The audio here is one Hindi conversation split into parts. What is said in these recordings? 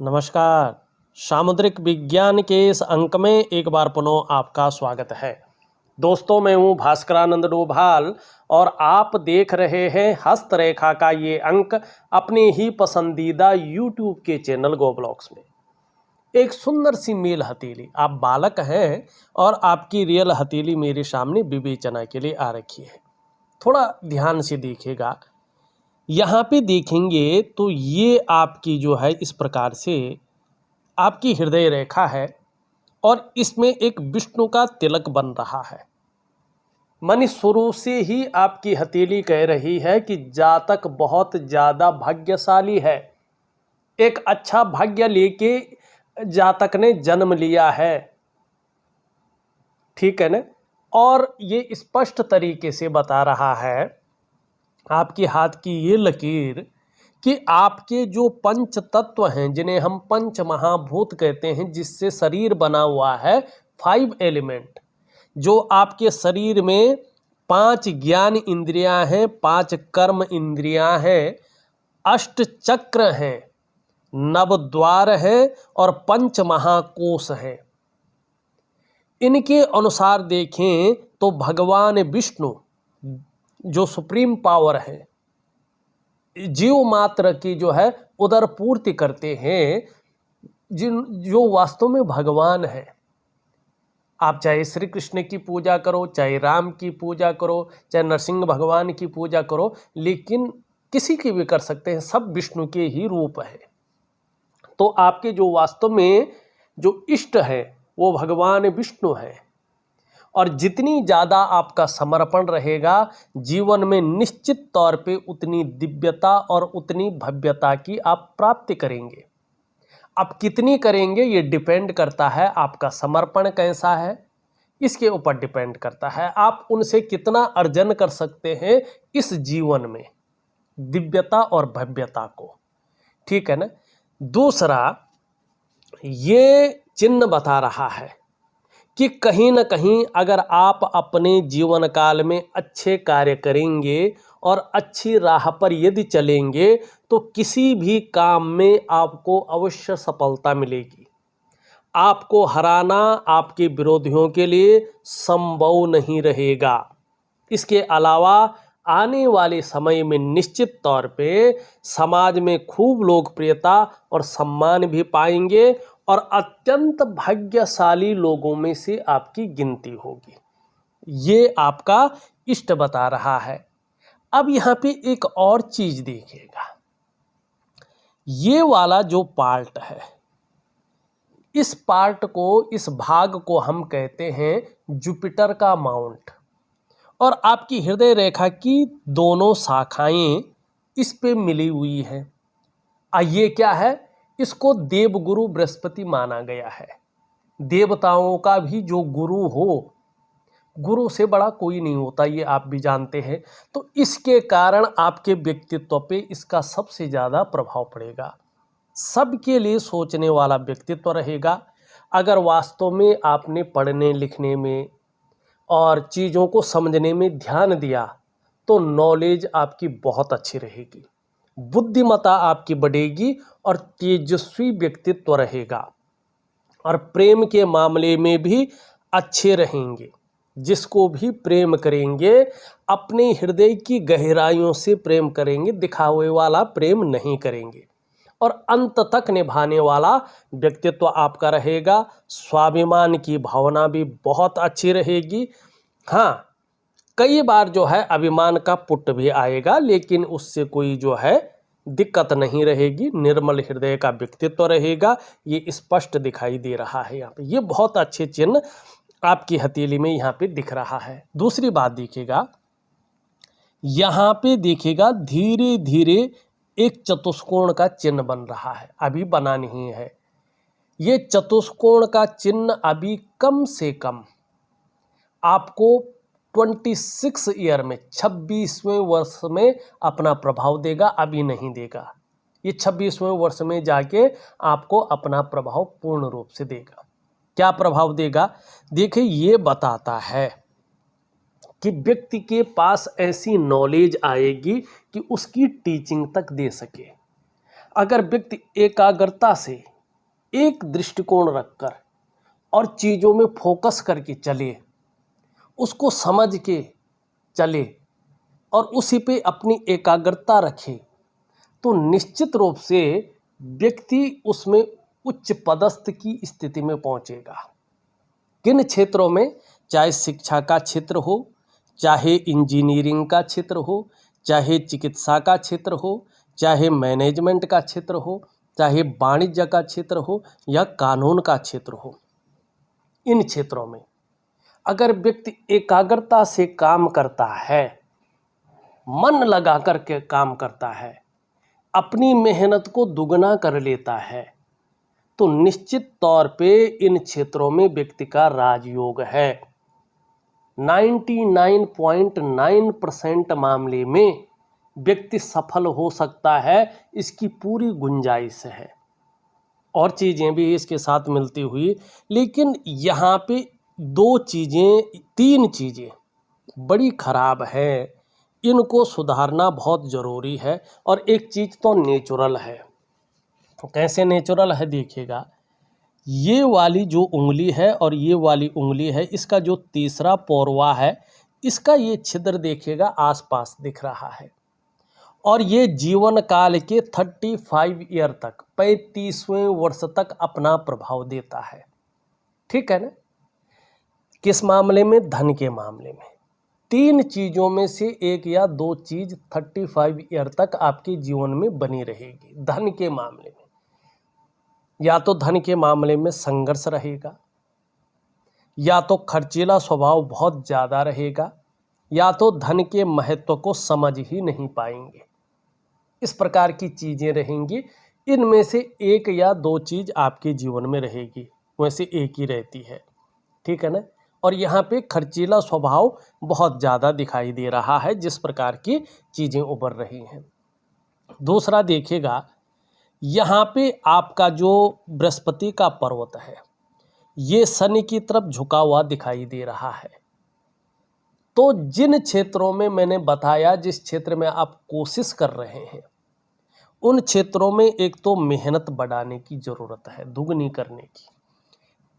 नमस्कार। सामुद्रिक विज्ञान के इस अंक में एक बार पुनः आपका स्वागत है। दोस्तों, मैं हूं भास्करानंद डोभाल और आप देख रहे हैं हस्तरेखा का ये अंक अपने ही पसंदीदा YouTube के चैनल गो ब्लॉग्स में। एक सुंदर सी मेल हथेली, आप बालक हैं और आपकी रियल हथेली मेरे सामने विवेचना के लिए आ रखी है। थोड़ा ध्यान से देखिएगा। यहाँ पे देखेंगे तो ये आपकी जो है इस प्रकार से आपकी हृदय रेखा है और इसमें एक विष्णु का तिलक बन रहा है। मानी शुरू से ही आपकी हथेली कह रही है कि जातक बहुत ज़्यादा भाग्यशाली है। एक अच्छा भाग्य लेके जातक ने जन्म लिया है, ठीक है ना। और ये स्पष्ट तरीके से बता रहा है आपके हाथ की ये लकीर कि आपके जो पंच तत्व हैं, जिन्हें हम पंच महाभूत कहते हैं, जिससे शरीर बना हुआ है, 5 एलिमेंट, जो आपके शरीर में 5 ज्ञान इंद्रियां हैं, 5 कर्म इंद्रियां हैं, 8 चक्र हैं, 9 द्वार हैं और 5 महाकोश हैं। इनके अनुसार देखें तो भगवान विष्णु जो सुप्रीम पावर है, जीव मात्र की जो है उदर पूर्ति करते हैं, जो वास्तव में भगवान है। आप चाहे श्री कृष्ण की पूजा करो, चाहे राम की पूजा करो, चाहे नरसिंह भगवान की पूजा करो, लेकिन किसी की भी कर सकते हैं, सब विष्णु के ही रूप है। तो आपके जो वास्तव में जो इष्ट है वो भगवान विष्णु है। और जितनी ज़्यादा आपका समर्पण रहेगा जीवन में, निश्चित तौर पे उतनी दिव्यता और उतनी भव्यता की आप प्राप्ति करेंगे। अब कितनी करेंगे ये डिपेंड करता है, आपका समर्पण कैसा है इसके ऊपर डिपेंड करता है। आप उनसे कितना अर्जन कर सकते हैं इस जीवन में दिव्यता और भव्यता को, ठीक है ना। दूसरा, ये चिन्ह बता रहा है कि कहीं ना कहीं अगर आप अपने जीवन काल में अच्छे कार्य करेंगे और अच्छी राह पर यदि चलेंगे तो किसी भी काम में आपको अवश्य सफलता मिलेगी। आपको हराना आपके विरोधियों के लिए संभव नहीं रहेगा। इसके अलावा आने वाले समय में निश्चित तौर पे समाज में खूब लोकप्रियता और सम्मान भी पाएंगे और अत्यंत भाग्यशाली लोगों में से आपकी गिनती होगी। ये आपका इष्ट बता रहा है। अब यहाँ पे एक और चीज देखिएगा, ये वाला जो पार्ट है, इस पार्ट को, इस भाग को हम कहते हैं जुपिटर का माउंट। और आपकी हृदय रेखा की दोनों शाखाएं इस पे मिली हुई हैं। ये क्या है? इसको देवगुरु बृहस्पति माना गया है। देवताओं का भी जो गुरु हो, गुरु से बड़ा कोई नहीं होता, ये आप भी जानते हैं। तो इसके कारण आपके व्यक्तित्व पे इसका सबसे ज़्यादा प्रभाव पड़ेगा। सबके लिए सोचने वाला व्यक्तित्व रहेगा। अगर वास्तव में आपने पढ़ने लिखने में और चीज़ों को समझने में ध्यान दिया तो नॉलेज आपकी बहुत अच्छी रहेगी, बुद्धिमत्ता आपकी बढ़ेगी और तेजस्वी व्यक्तित्व रहेगा। और प्रेम के मामले में भी अच्छे रहेंगे। जिसको भी प्रेम करेंगे अपने हृदय की गहराइयों से प्रेम करेंगे, दिखावे वाला प्रेम नहीं करेंगे। और अंत तक निभाने वाला व्यक्तित्व आपका रहेगा। स्वाभिमान की भावना भी बहुत अच्छी रहेगी। हाँ, कई बार जो है अभिमान का पुट भी आएगा, लेकिन उससे कोई जो है दिक्कत नहीं रहेगी। निर्मल हृदय का व्यक्तित्व रहेगा, ये स्पष्ट दिखाई दे रहा है यहाँ पे। ये बहुत अच्छे चिन्ह आपकी हथेली में यहाँ पे दिख रहा है। दूसरी बात देखिएगा, यहाँ पे देखिएगा धीरे धीरे एक चतुष्कोण का चिन्ह बन रहा है, अभी बना नहीं है। ये चतुष्कोण का चिन्ह अभी कम से कम आपको 26 ईयर में, 26वें वर्ष में अपना प्रभाव देगा, अभी नहीं देगा। ये 26वें वर्ष में जाके आपको अपना प्रभाव पूर्ण रूप से देगा। क्या प्रभाव देगा? देखिए, ये बताता है कि व्यक्ति के पास ऐसी नॉलेज आएगी कि उसकी टीचिंग तक दे सके। अगर व्यक्ति एकाग्रता से एक दृष्टिकोण रखकर और चीज़ों में फोकस करके चले, उसको समझ के चले और उसी पे अपनी एकाग्रता रखे, तो निश्चित रूप से व्यक्ति उसमें उच्च पदस्थ की स्थिति में पहुंचेगा। किन क्षेत्रों में? चाहे शिक्षा का क्षेत्र हो, चाहे इंजीनियरिंग का क्षेत्र हो, चाहे चिकित्सा का क्षेत्र हो, चाहे मैनेजमेंट का क्षेत्र हो, चाहे वाणिज्य का क्षेत्र हो या कानून का क्षेत्र हो। इन क्षेत्रों में अगर व्यक्ति एकाग्रता से काम करता है, मन लगा करके काम करता है, अपनी मेहनत को दुगना कर लेता है, तो निश्चित तौर पे इन क्षेत्रों में व्यक्ति का राजयोग है। 99.9% मामले में व्यक्ति सफल हो सकता है, इसकी पूरी गुंजाइश है। और चीज़ें भी इसके साथ मिलती हुई, लेकिन यहाँ पे तीन चीज़ें बड़ी खराब है, इनको सुधारना बहुत ज़रूरी है। और एक चीज़ तो नेचुरल है। तो कैसे नेचुरल है देखिएगा, ये वाली जो उंगली है और ये वाली उंगली है, इसका जो तीसरा पौरवा है, इसका ये छिद्र देखिएगा आसपास दिख रहा है। और ये जीवन काल के 35 ईयर तक, 35वें वर्ष तक अपना प्रभाव देता है। ठीक है ना? किस मामले में? धन के मामले में। तीन चीज़ों में से एक या दो चीज़ 35 ईयर तक आपके जीवन में बनी रहेगी। धन के मामले में या तो धन के मामले में संघर्ष रहेगा, या तो खर्चीला स्वभाव बहुत ज़्यादा रहेगा, या तो धन के महत्व को समझ ही नहीं पाएंगे। इस प्रकार की चीज़ें रहेंगी। इनमें से एक या दो चीज़ आपके जीवन में रहेगी, वैसे एक ही रहती है। ठीक है ना? और यहाँ पे खर्चीला स्वभाव बहुत ज़्यादा दिखाई दे रहा है, जिस प्रकार की चीज़ें उभर रही हैं। दूसरा देखिएगा, यहाँ पे आपका जो बृहस्पति का पर्वत है, ये शनि की तरफ झुका हुआ दिखाई दे रहा है। तो जिन क्षेत्रों में मैंने बताया, जिस क्षेत्र में आप कोशिश कर रहे हैं, उन क्षेत्रों में एक तो मेहनत बढ़ाने की ज़रूरत है, दुगनी करने की,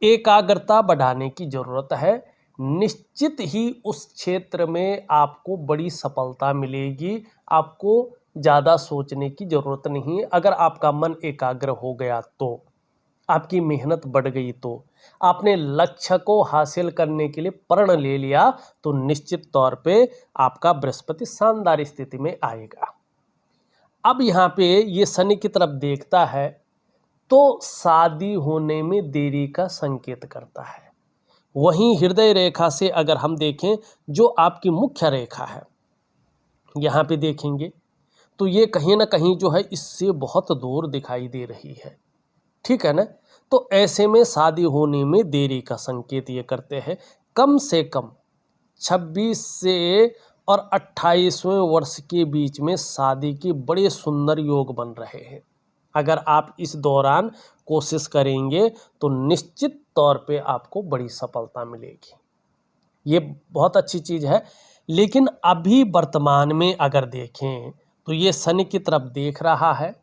एकाग्रता बढ़ाने की ज़रूरत है। निश्चित ही उस क्षेत्र में आपको बड़ी सफलता मिलेगी। आपको ज़्यादा सोचने की ज़रूरत नहीं है। अगर आपका मन एकाग्र हो गया, तो आपकी मेहनत बढ़ गई, तो आपने लक्ष्य को हासिल करने के लिए प्रण ले लिया, तो निश्चित तौर पे आपका बृहस्पति शानदार स्थिति में आएगा। अब यहाँ पे ये शनि की तरफ देखता है, तो शादी होने में देरी का संकेत करता है। वहीं हृदय रेखा से अगर हम देखें, जो आपकी मुख्य रेखा है, यहाँ पे देखेंगे तो ये कहीं ना कहीं जो है इससे बहुत दूर दिखाई दे रही है। ठीक है ना? तो ऐसे में शादी होने में देरी का संकेत ये करते हैं। कम से कम 26 से और 28वें वर्ष के बीच में शादी के बड़े सुंदर योग बन रहे हैं। अगर आप इस दौरान कोशिश करेंगे, तो निश्चित तौर पे आपको बड़ी सफलता मिलेगी। ये बहुत अच्छी चीज़ है। लेकिन अभी वर्तमान में अगर देखें, तो ये शनि की तरफ देख रहा है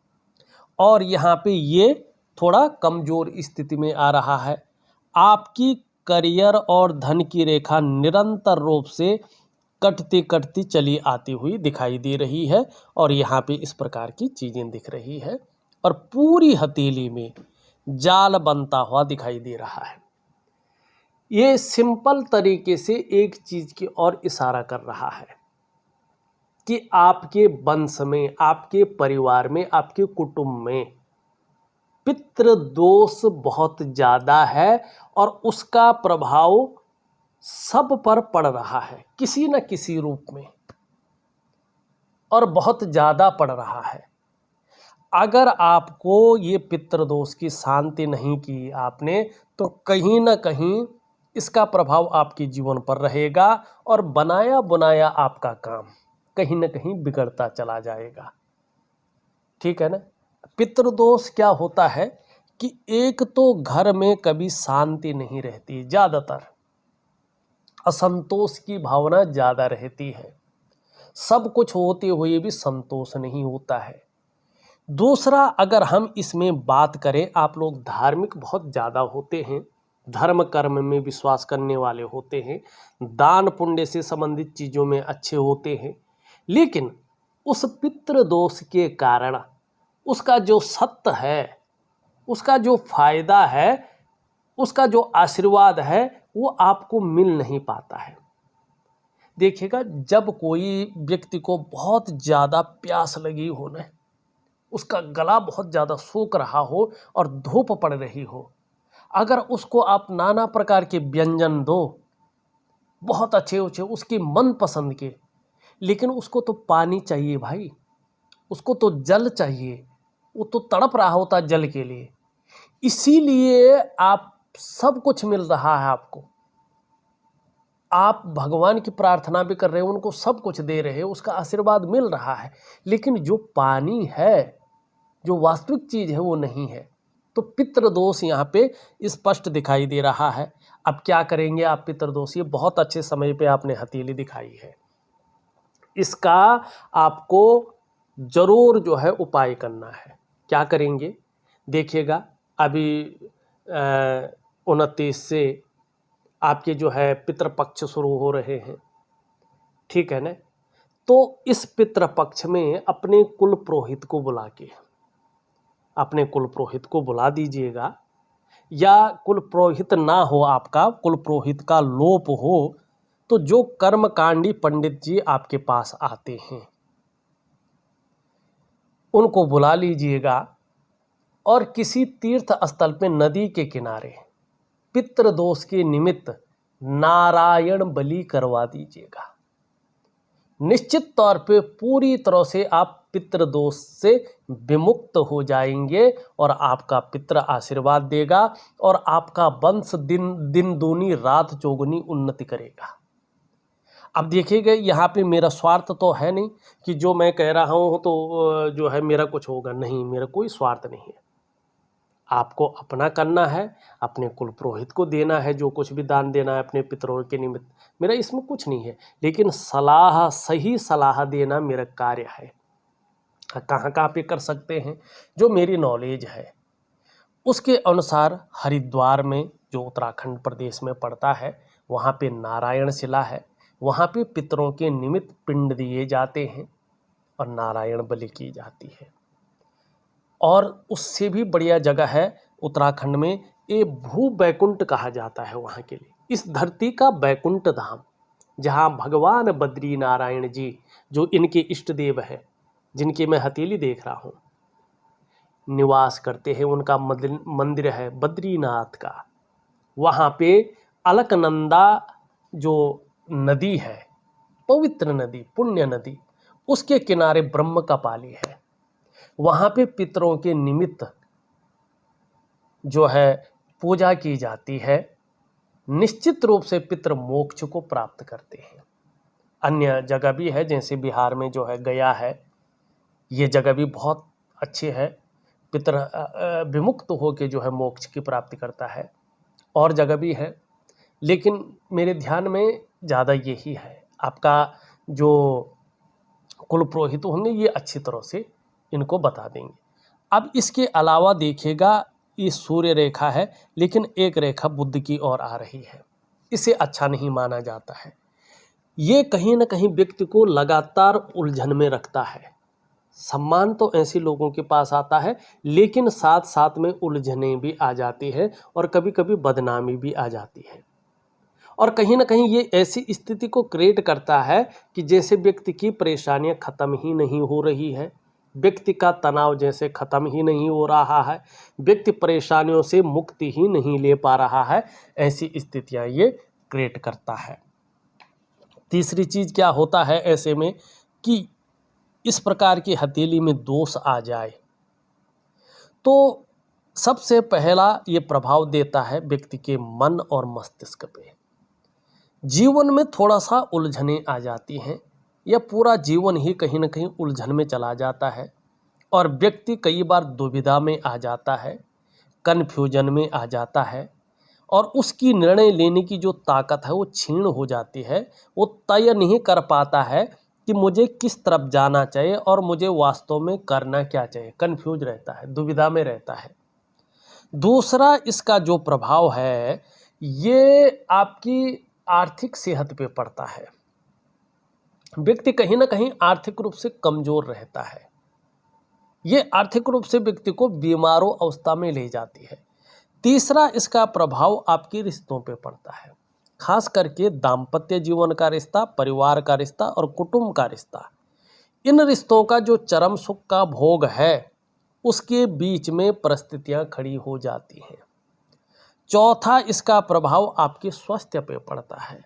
और यहाँ पे ये थोड़ा कमज़ोर स्थिति में आ रहा है। आपकी करियर और धन की रेखा निरंतर रूप से कटती कटती चली आती हुई दिखाई दे रही है, और यहाँ पे इस प्रकार की चीज़ें दिख रही है, और पूरी हथेली में जाल बनता हुआ दिखाई दे रहा है। ये सिंपल तरीके से एक चीज़ की ओर इशारा कर रहा है कि आपके वंश में, आपके परिवार में, आपके कुटुंब में पितृदोष बहुत ज़्यादा है, और उसका प्रभाव सब पर पड़ रहा है किसी न किसी रूप में, और बहुत ज़्यादा पड़ रहा है। अगर आपको ये पितृदोष की शांति नहीं की आपने, तो कहीं ना कहीं इसका प्रभाव आपके जीवन पर रहेगा, और बनाया बुनाया आपका काम कहीं ना कहीं बिगड़ता चला जाएगा। ठीक है ना? पितृदोष क्या होता है कि एक तो घर में कभी शांति नहीं रहती, ज़्यादातर असंतोष की भावना ज़्यादा रहती है। सब कुछ होते हुए भी संतोष नहीं होता है। दूसरा, अगर हम इसमें बात करें, आप लोग धार्मिक बहुत ज़्यादा होते हैं, धर्म कर्म में विश्वास करने वाले होते हैं, दान पुण्य से संबंधित चीज़ों में अच्छे होते हैं, लेकिन उस पितृ दोष के कारण उसका जो सत्य है, उसका जो फायदा है, उसका जो आशीर्वाद है, वो आपको मिल नहीं पाता है। देखिएगा, जब कोई व्यक्ति को बहुत ज़्यादा प्यास लगी हो ना, उसका गला बहुत ज़्यादा सूख रहा हो और धूप पड़ रही हो, अगर उसको आप नाना प्रकार के व्यंजन दो, बहुत अच्छे अच्छे उसकी मनपसंद के, लेकिन उसको तो पानी चाहिए भाई, उसको तो जल चाहिए, वो तो तड़प रहा होता जल के लिए। इसीलिए आप सब कुछ मिल रहा है आपको, आप भगवान की प्रार्थना भी कर रहे हैं, उनको सब कुछ दे रहे हैं, उसका आशीर्वाद मिल रहा है, लेकिन जो पानी है, जो वास्तविक चीज़ है, वो नहीं है। तो पितृदोष यहाँ पे स्पष्ट दिखाई दे रहा है। अब क्या करेंगे आप पितृदोष? ये बहुत अच्छे समय पे आपने हथेली दिखाई है, इसका आपको जरूर जो है उपाय करना है। क्या करेंगे? देखिएगा, अभी 29 से आपके जो है पितृपक्ष शुरू हो रहे हैं, ठीक है ना? तो इस पितृपक्ष में अपने कुल पुरोहित को बुला के, अपने कुल पुरोहित को बुला दीजिएगा, या कुल पुरोहित ना हो, आपका कुल पुरोहित का लोप हो, तो जो कर्मकांडी पंडित जी आपके पास आते हैं उनको बुला लीजिएगा, और किसी तीर्थ स्थल पे नदी के किनारे पितृदोष के निमित्त नारायण बलि करवा दीजिएगा। निश्चित तौर पे पूरी तरह से आप पितृदोष से विमुक्त हो जाएंगे, और आपका पितृ आशीर्वाद देगा, और आपका वंश दिन दूनी रात चौगुनी उन्नति करेगा। अब देखिएगा, यहाँ पे मेरा स्वार्थ तो है नहीं कि जो मैं कह रहा हूँ तो जो है मेरा कुछ होगा, नहीं, मेरा कोई स्वार्थ नहीं है। आपको अपना करना है, अपने कुल पुरोहित को देना है, जो कुछ भी दान देना है अपने पितरों के निमित्त, मेरा इसमें कुछ नहीं है, लेकिन सलाह, सही सलाह देना मेरा कार्य है। कहाँ कहाँ पे कर सकते हैं? जो मेरी नॉलेज है उसके अनुसार, हरिद्वार में जो उत्तराखंड प्रदेश में पड़ता है, वहाँ पे नारायण शिला है, वहाँ पे पितरों के निमित्त पिंड दिए जाते हैं और नारायण बलि की जाती है। और उससे भी बढ़िया जगह है उत्तराखंड में, ये भू बैकुंठ कहा जाता है वहाँ के लिए, इस धरती का बैकुंठ धाम, जहाँ भगवान बद्री नारायण जी, जो इनके इष्ट देव है, जिनकी मैं हथेली देख रहा हूँ, निवास करते हैं। उनका मंदिर है बद्रीनाथ का। वहाँ पे अलकनंदा जो नदी है, पवित्र नदी, पुण्य नदी, उसके किनारे ब्रह्म का पाली है। वहाँ पे पितरों के निमित्त जो है पूजा की जाती है। निश्चित रूप से पितृ मोक्ष को प्राप्त करते हैं। अन्य जगह भी है, जैसे बिहार में जो है गया है, ये जगह भी बहुत अच्छी है, पितृ विमुक्त होकर जो है मोक्ष की प्राप्ति करता है। और जगह भी है, लेकिन मेरे ध्यान में ज़्यादा यही है। आपका जो कुल पुरोहित होंगे ये अच्छी तरह से इनको बता देंगे। अब इसके अलावा देखिएगा, ये सूर्य रेखा है, लेकिन एक रेखा बुध की ओर आ रही है, इसे अच्छा नहीं माना जाता है। ये कहीं ना कहीं व्यक्ति को लगातार उलझन में रखता है। सम्मान तो ऐसे लोगों के पास आता है, लेकिन साथ साथ में उलझने भी आ जाती है, और कभी कभी बदनामी भी आ जाती है। और कहीं ना कहीं ये ऐसी स्थिति को क्रिएट करता है कि जैसे व्यक्ति की परेशानियां ख़त्म ही नहीं हो रही है, व्यक्ति का तनाव जैसे ख़त्म ही नहीं हो रहा है, व्यक्ति परेशानियों से मुक्ति ही नहीं ले पा रहा है। ऐसी स्थितियां ये क्रिएट करता है। तीसरी चीज़ क्या होता है ऐसे में, कि इस प्रकार की हथेली में दोष आ जाए तो सबसे पहला ये प्रभाव देता है व्यक्ति के मन और मस्तिष्क पे। जीवन में थोड़ा सा उलझने आ जाती हैं, या पूरा जीवन ही कहीं ना कहीं उलझन में चला जाता है, और व्यक्ति कई बार दुविधा में आ जाता है, कन्फ्यूजन में आ जाता है, और उसकी निर्णय लेने की जो ताकत है वो क्षीण हो जाती है। वो तय नहीं कर पाता है कि मुझे किस तरफ जाना चाहिए और मुझे वास्तव में करना क्या चाहिए, कन्फ्यूज रहता है, दुविधा में रहता है। दूसरा इसका जो प्रभाव है ये आपकी आर्थिक सेहत पे पड़ता है। व्यक्ति कहीं ना कहीं आर्थिक रूप से कमजोर रहता है। ये आर्थिक रूप से व्यक्ति को बीमारों अवस्था में ले जाती है। तीसरा इसका प्रभाव आपके रिश्तों पे पड़ता है, खास करके दाम्पत्य जीवन का रिश्ता, परिवार का रिश्ता और कुटुंब का रिश्ता। इन रिश्तों का जो चरम सुख का भोग है उसके बीच में परिस्थितियां खड़ी हो जाती हैं। चौथा इसका प्रभाव आपके स्वास्थ्य पे पड़ता है,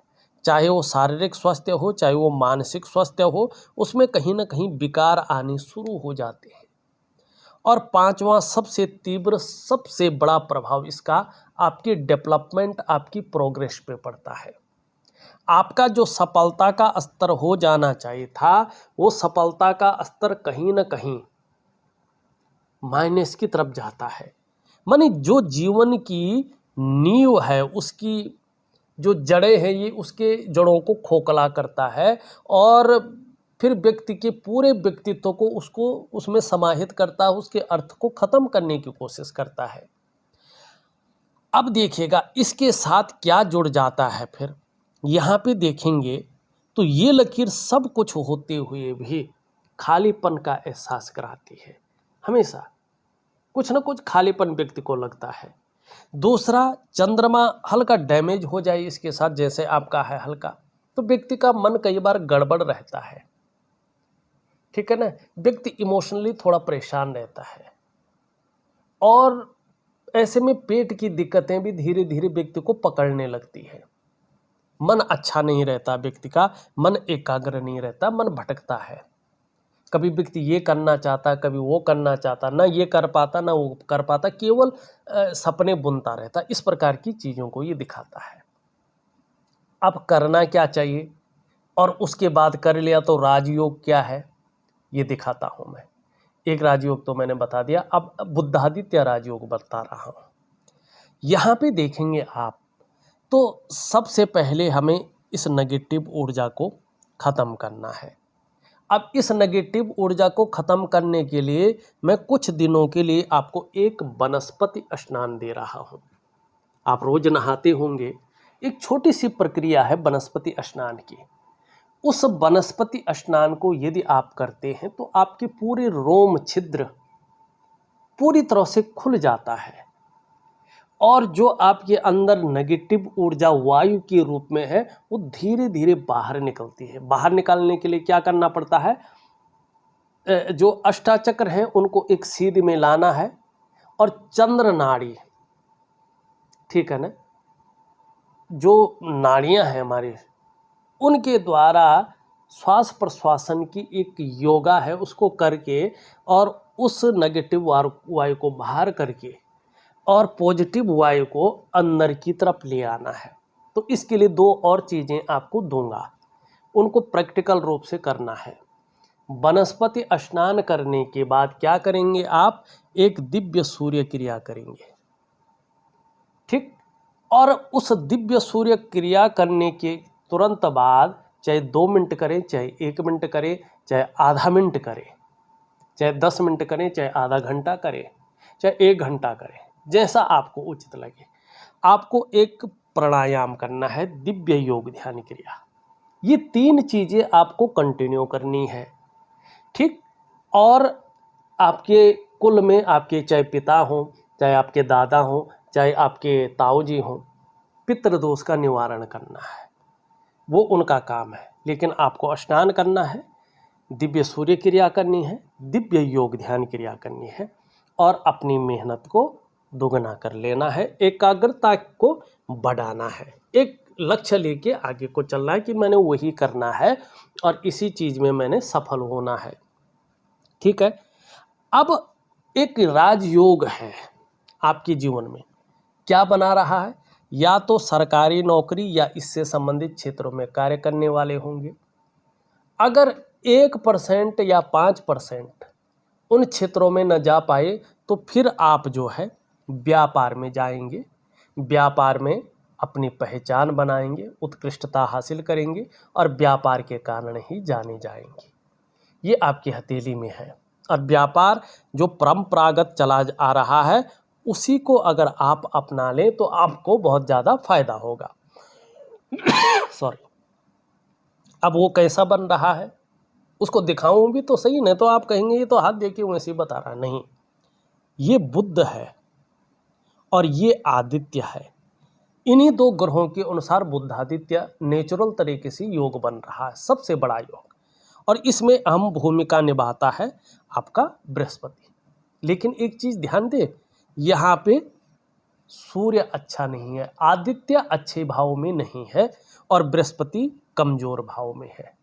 चाहे वो शारीरिक स्वास्थ्य हो चाहे वो मानसिक स्वास्थ्य हो, उसमें कहीं ना कहीं विकार आने शुरू हो जाते हैं। और पांचवा सबसे तीव्र सबसे बड़ा प्रभाव इसका आपकी डेवलपमेंट, आपकी प्रोग्रेस पे पड़ता है। आपका जो सफलता का स्तर हो जाना चाहिए था वो सफलता का स्तर कहीं ना कहीं माइनस की तरफ जाता है। मानी जो जीवन की नींव है, उसकी जो जड़ें हैं, ये उसके जड़ों को खोखला करता है और फिर व्यक्ति के पूरे व्यक्तित्व को उसको उसमें समाहित करता है, उसके अर्थ को खत्म करने की कोशिश करता है। अब देखिएगा इसके साथ क्या जुड़ जाता है, फिर यहाँ पे देखेंगे तो ये लकीर सब कुछ होते हुए भी खालीपन का एहसास कराती है। हमेशा कुछ ना कुछ खालीपन व्यक्ति को लगता है। दूसरा, चंद्रमा हल्का डैमेज हो जाए इसके साथ, जैसे आपका है हल्का, तो व्यक्ति का मन कई बार गड़बड़ रहता है, ठीक है ना। व्यक्ति इमोशनली थोड़ा परेशान रहता है और ऐसे में पेट की दिक्कतें भी धीरे धीरे व्यक्ति को पकड़ने लगती है। मन अच्छा नहीं रहता व्यक्ति का, मन एकाग्र नहीं रहता, मन भटकता है। कभी व्यक्ति ये करना चाहता, कभी वो करना चाहता, ना ये कर पाता ना वो कर पाता, केवल सपने बुनता रहता। इस प्रकार की चीज़ों को ये दिखाता है। अब करना क्या चाहिए और उसके बाद कर लिया तो राजयोग क्या है ये दिखाता हूँ मैं। एक राजयोग तो मैंने बता दिया, अब बुद्धादित्य राजयोग बता रहा हूँ। यहाँ पे देखेंगे आप तो सबसे पहले हमें इस नेगेटिव ऊर्जा को ख़त्म करना है। अब इस नेगेटिव ऊर्जा को ख़त्म करने के लिए मैं कुछ दिनों के लिए आपको एक वनस्पति स्नान दे रहा हूँ। आप रोज नहाते होंगे, एक छोटी सी प्रक्रिया है वनस्पति स्नान की। उस वनस्पति स्नान को यदि आप करते हैं तो आपके पूरे रोम छिद्र पूरी तरह से खुल जाता है और जो आपके अंदर नेगेटिव ऊर्जा वायु के रूप में है वो धीरे धीरे बाहर निकलती है। बाहर निकालने के लिए क्या करना पड़ता है, जो अष्टाचक्र हैं उनको एक सीध में लाना है और चंद्र नाड़ी, ठीक है ना, जो नाड़ियां हैं हमारे, उनके द्वारा श्वास प्रश्वासन की एक योगा है, उसको करके और उस नेगेटिव वायु को बाहर करके और पॉजिटिव वायु को अंदर की तरफ ले आना है। तो इसके लिए दो और चीज़ें आपको दूंगा, उनको प्रैक्टिकल रूप से करना है। वनस्पति स्नान करने के बाद क्या करेंगे आप, एक दिव्य सूर्य क्रिया करेंगे, ठीक। और उस दिव्य सूर्य क्रिया करने के तुरंत बाद चाहे 2 मिनट करें, चाहे 1 मिनट करें, चाहे आधा मिनट करें, चाहे 10 मिनट करें, चाहे आधा घंटा करें, चाहे 1 घंटा करें, जैसा आपको उचित लगे। आपको एक प्राणायाम करना है, दिव्य योग ध्यान क्रिया। ये 3 चीज़ें आपको कंटिन्यू करनी है, ठीक। और आपके कुल में आपके चाहे पिता हों, चाहे आपके दादा हों, चाहे आपके ताऊ जी हों, पितृदोष का निवारण करना है, वो उनका काम है। लेकिन आपको स्नान करना है, दिव्य सूर्य क्रिया करनी है, दिव्य योग ध्यान क्रिया करनी है और अपनी मेहनत को दोगुना कर लेना है, एकाग्रता को बढ़ाना है, एक लक्ष्य लेके आगे को चलना है कि मैंने वही करना है और इसी चीज़ में मैंने सफल होना है, ठीक है। अब एक राजयोग है आपके जीवन में, क्या बना रहा है, या तो सरकारी नौकरी या इससे संबंधित क्षेत्रों में कार्य करने वाले होंगे। अगर 1% या 5% उन क्षेत्रों में न जा पाए तो फिर आप जो है व्यापार में जाएंगे। व्यापार में अपनी पहचान बनाएंगे, उत्कृष्टता हासिल करेंगे और व्यापार के कारण ही जाने जाएंगे। ये आपकी हथेली में है। और व्यापार जो परंपरागत चला आ रहा है उसी को अगर आप अपना लें तो आपको बहुत ज़्यादा फायदा होगा। सॉरी। अब वो कैसा बन रहा है उसको दिखाऊं भी तो सही, नहीं तो आप कहेंगे ये तो हाथ देखिए वैसे ही बता रहा। नहीं, ये बुध है और ये आदित्य है। इन्हीं दो ग्रहों के अनुसार बुधादित्य नेचुरल तरीके से योग बन रहा है, सबसे बड़ा योग। और इसमें अहम भूमिका निभाता है आपका बृहस्पति। लेकिन एक चीज ध्यान दे, यहाँ पे सूर्य अच्छा नहीं है, आदित्य अच्छे भाव में नहीं है और बृहस्पति कमजोर भाव में है।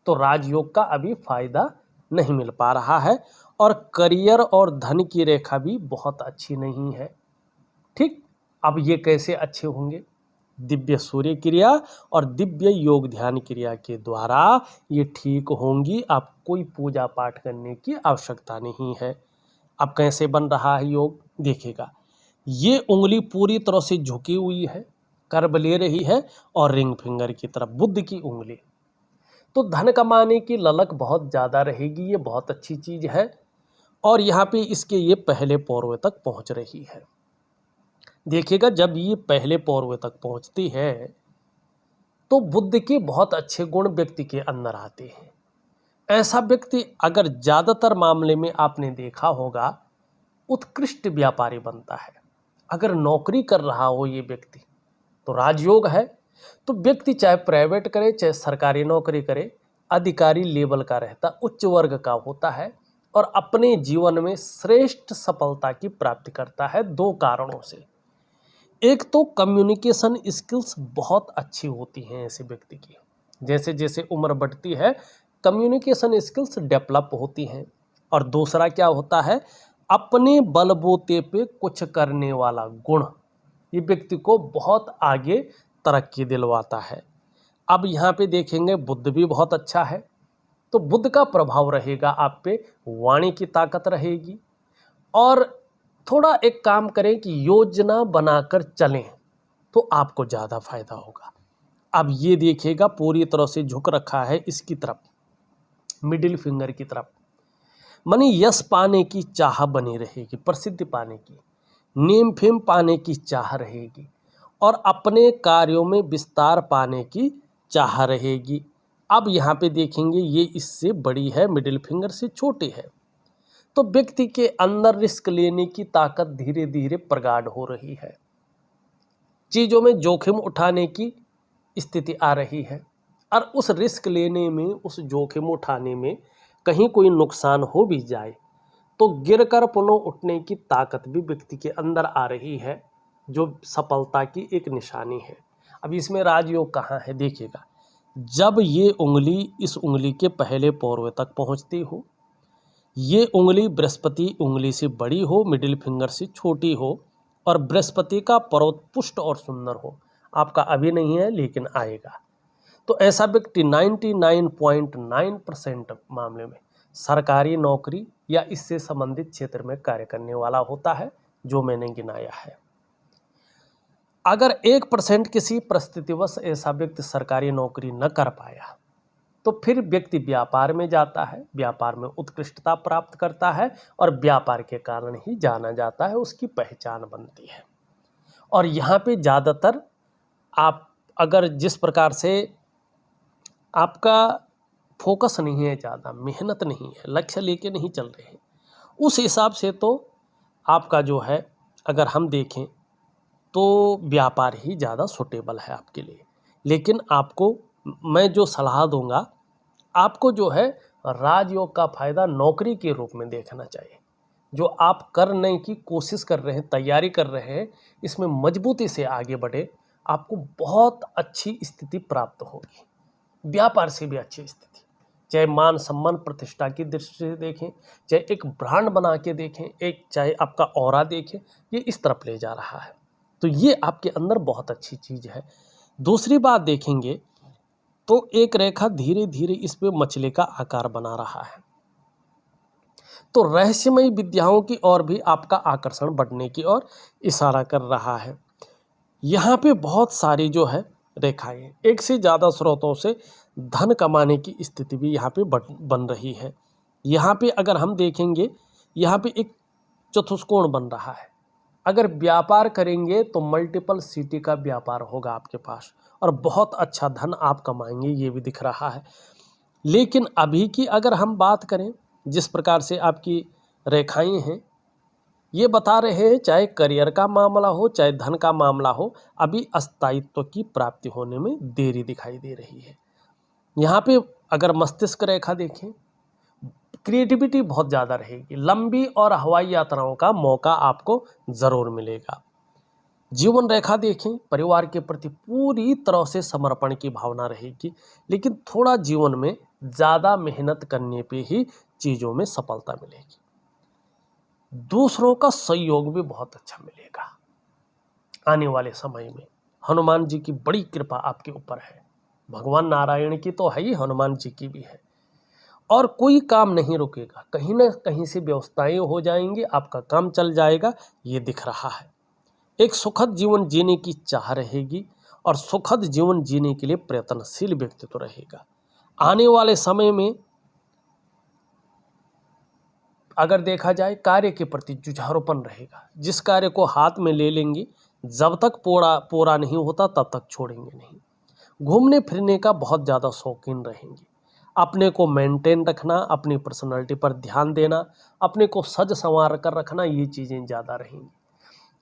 तो राजयोग का अभी फायदा नहीं मिल पा रहा है और करियर और धन की रेखा भी बहुत अच्छी नहीं है। ठीक, अब ये कैसे अच्छे होंगे? दिव्य सूर्य क्रिया और दिव्य योग ध्यान क्रिया के द्वारा ये ठीक होंगी। आप कोई पूजा पाठ करने की आवश्यकता नहीं है। अब कैसे बन रहा है योग देखिएगा। ये उंगली पूरी तरह से झुकी हुई है, कर्व ले रही है और रिंग फिंगर की तरफ बुध की उंगली। तो धन कमाने की ललक बहुत ज़्यादा रहेगी, ये बहुत अच्छी चीज़ है। और यहाँ पे इसके ये पहले पौरवे तक पहुँच रही है। देखिएगा जब ये पहले पौरवे तक पहुँचती है तो बुध के बहुत अच्छे गुण व्यक्ति के अंदर आते हैं। ऐसा व्यक्ति अगर ज़्यादातर मामले में आपने देखा होगा उत्कृष्ट व्यापारी बनता है। अगर नौकरी कर रहा हो ये व्यक्ति तो राजयोग है, तो व्यक्ति चाहे प्राइवेट करे चाहे सरकारी नौकरी करे, अधिकारी लेवल का रहता, उच्च वर्ग का होता है और अपने जीवन में श्रेष्ठ सफलता की प्राप्ति करता है। दो कारणों से, एक तो कम्युनिकेशन स्किल्स बहुत अच्छी होती हैं ऐसे व्यक्ति की, जैसे जैसे उम्र बढ़ती है कम्युनिकेशन स्किल्स डेवलप होती हैं। और दूसरा क्या होता है, अपने बलबूते पे कुछ करने वाला गुण ये व्यक्ति को बहुत आगे तरक्की दिलवाता है। अब यहाँ पे देखेंगे बुध भी बहुत अच्छा है, तो बुध का प्रभाव रहेगा आप पे, वाणी की ताकत रहेगी। और थोड़ा एक काम करें कि योजना बनाकर चलें तो आपको ज़्यादा फायदा होगा। अब ये देखिएगा पूरी तरह से झुक रखा है इसकी तरफ, मिडिल फिंगर की तरफ, मानी यश पाने की चाह बनी रहेगी, प्रसिद्धि पाने की, नेम फेम पाने की चाह रहेगी और अपने कार्यों में विस्तार पाने की चाह रहेगी। अब यहाँ पे देखेंगे ये इससे बड़ी है, मिडिल फिंगर से छोटी है, तो व्यक्ति के अंदर रिस्क लेने की ताकत धीरे धीरे प्रगाढ़ हो रही है। चीज़ों में जोखिम उठाने की स्थिति आ रही है और उस रिस्क लेने में, उस जोखिम उठाने में कहीं कोई नुकसान हो भी जाए तो गिरकर पुनः उठने की ताकत भी व्यक्ति के अंदर आ रही है, जो सफलता की एक निशानी है। अब इसमें राजयोग कहाँ है देखिएगा, जब ये उंगली इस उंगली के पहले पौरवे तक पहुँचती हो, ये उंगली बृहस्पति उंगली से बड़ी हो, मिडिल फिंगर से छोटी हो और बृहस्पति का पर्वत पुष्ट और सुंदर हो, आपका अभी नहीं है लेकिन आएगा, तो ऐसा व्यक्ति 99.9% मामले में सरकारी नौकरी या इससे संबंधित क्षेत्र में कार्य करने वाला होता है, जो मैंने गिनाया है। अगर 1% किसी परिस्थितिवश ऐसा व्यक्ति सरकारी नौकरी न कर पाया तो फिर व्यक्ति व्यापार में जाता है, व्यापार में उत्कृष्टता प्राप्त करता है और व्यापार के कारण ही जाना जाता है, उसकी पहचान बनती है। और यहाँ पे ज़्यादातर आप अगर जिस प्रकार से आपका फोकस नहीं है, ज़्यादा मेहनत नहीं है, लक्ष्य लेके नहीं चल रहे हैं, उस हिसाब से तो आपका जो है अगर हम देखें तो व्यापार ही ज़्यादा सूटेबल है आपके लिए। लेकिन आपको मैं जो सलाह दूंगा, आपको जो है राजयोग का फायदा नौकरी के रूप में देखना चाहिए। जो आप करने की कोशिश कर रहे हैं, तैयारी कर रहे हैं, इसमें मजबूती से आगे बढ़े, आपको बहुत अच्छी स्थिति प्राप्त होगी, व्यापार से भी अच्छी स्थिति, चाहे मान सम्मान प्रतिष्ठा की दृष्टि से देखें, चाहे एक ब्रांड बना के देखें, एक चाहे आपका ऑरा देखें, ये इस तरफ ले जा रहा है। तो ये आपके अंदर बहुत अच्छी चीज़ है। दूसरी बात देखेंगे तो एक रेखा धीरे धीरे इस पे मछली का आकार बना रहा है, तो रहस्यमयी विद्याओं की ओर भी आपका आकर्षण बढ़ने की ओर इशारा कर रहा है। यहाँ पे बहुत सारी जो है रेखाएं, एक से ज़्यादा स्रोतों से धन कमाने की स्थिति भी यहाँ पे बन रही है। यहाँ पे अगर हम देखेंगे, यहाँ पे एक चतुष्कोण बन रहा है। अगर व्यापार करेंगे तो मल्टीपल सिटी का व्यापार होगा आपके पास और बहुत अच्छा धन आप कमाएंगे, ये भी दिख रहा है। लेकिन अभी की अगर हम बात करें, जिस प्रकार से आपकी रेखाएं हैं, ये बता रहे हैं चाहे करियर का मामला हो चाहे धन का मामला हो, अभी स्थायित्व की प्राप्ति होने में देरी दिखाई दे रही है। यहाँ पे अगर मस्तिष्क रेखा देखें, क्रिएटिविटी बहुत ज़्यादा रहेगी, लंबी और हवाई यात्राओं का मौका आपको ज़रूर मिलेगा। जीवन रेखा देखें, परिवार के प्रति पूरी तरह से समर्पण की भावना रहेगी, लेकिन थोड़ा जीवन में ज़्यादा मेहनत करने पे ही चीज़ों में सफलता मिलेगी। दूसरों का सहयोग भी बहुत अच्छा मिलेगा आने वाले समय में। हनुमान जी की बड़ी कृपा आपके ऊपर है, भगवान नारायण की तो है ही, हनुमान जी की भी है। और कोई काम नहीं रुकेगा, कहीं ना कहीं से व्यवस्थाएं हो जाएंगी, आपका काम चल जाएगा, ये दिख रहा है। एक सुखद जीवन जीने की चाह रहेगी और सुखद जीवन जीने के लिए प्रयत्नशील व्यक्तित्व रहेगा। आने वाले समय में अगर देखा जाए, कार्य के प्रति जुझारूपन रहेगा। जिस कार्य को हाथ में ले लेंगे, जब तक पूरा नहीं होता तब तक छोड़ेंगे नहीं। घूमने फिरने का बहुत ज़्यादा शौकीन रहेंगे। अपने को मेंटेन रखना, अपनी पर्सनालिटी पर ध्यान देना, अपने को सज संवार कर रखना, ये चीज़ें ज़्यादा रहेंगी।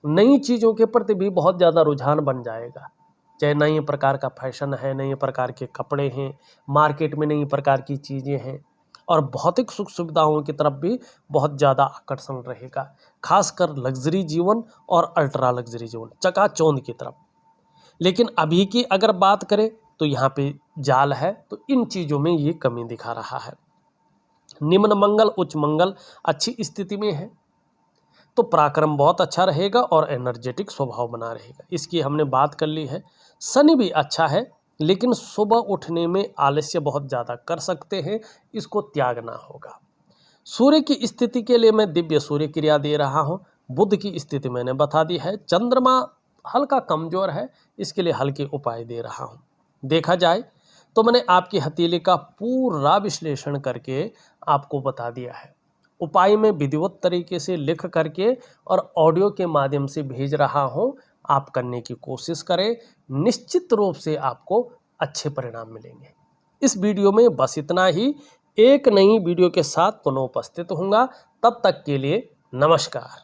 नई चीज़ों के प्रति भी बहुत ज़्यादा रुझान बन जाएगा, चाहे नए प्रकार का फैशन है, नए प्रकार के कपड़े हैं, मार्केट में नई प्रकार की चीज़ें हैं, और भौतिक सुख सुविधाओं की तरफ भी बहुत ज़्यादा आकर्षण रहेगा, खासकर लग्जरी जीवन और अल्ट्रा लग्जरी जीवन, चकाचौंध की तरफ। लेकिन अभी की अगर बात करें तो यहाँ पे जाल है, तो इन चीज़ों में ये कमी दिखा रहा है। निम्न मंगल उच्च मंगल अच्छी स्थिति में है, तो पराक्रम बहुत अच्छा रहेगा और एनर्जेटिक स्वभाव बना रहेगा, इसकी हमने बात कर ली है। शनि भी अच्छा है, लेकिन सुबह उठने में आलस्य बहुत ज़्यादा कर सकते हैं, इसको त्यागना होगा। सूर्य की स्थिति के लिए मैं दिव्य सूर्य क्रिया दे रहा हूँ। बुध की स्थिति मैंने बता दी है। चंद्रमा हल्का कमज़ोर है, इसके लिए हल्के उपाय दे रहा हूँ। देखा जाए तो मैंने आपकी हथेली का पूरा विश्लेषण करके आपको बता दिया है। उपाय में विधिवत तरीके से लिख करके और ऑडियो के माध्यम से भेज रहा हूँ, आप करने की कोशिश करें, निश्चित रूप से आपको अच्छे परिणाम मिलेंगे। इस वीडियो में बस इतना ही। एक नई वीडियो के साथ पुनः उपस्थित होऊंगा, तब तक के लिए नमस्कार।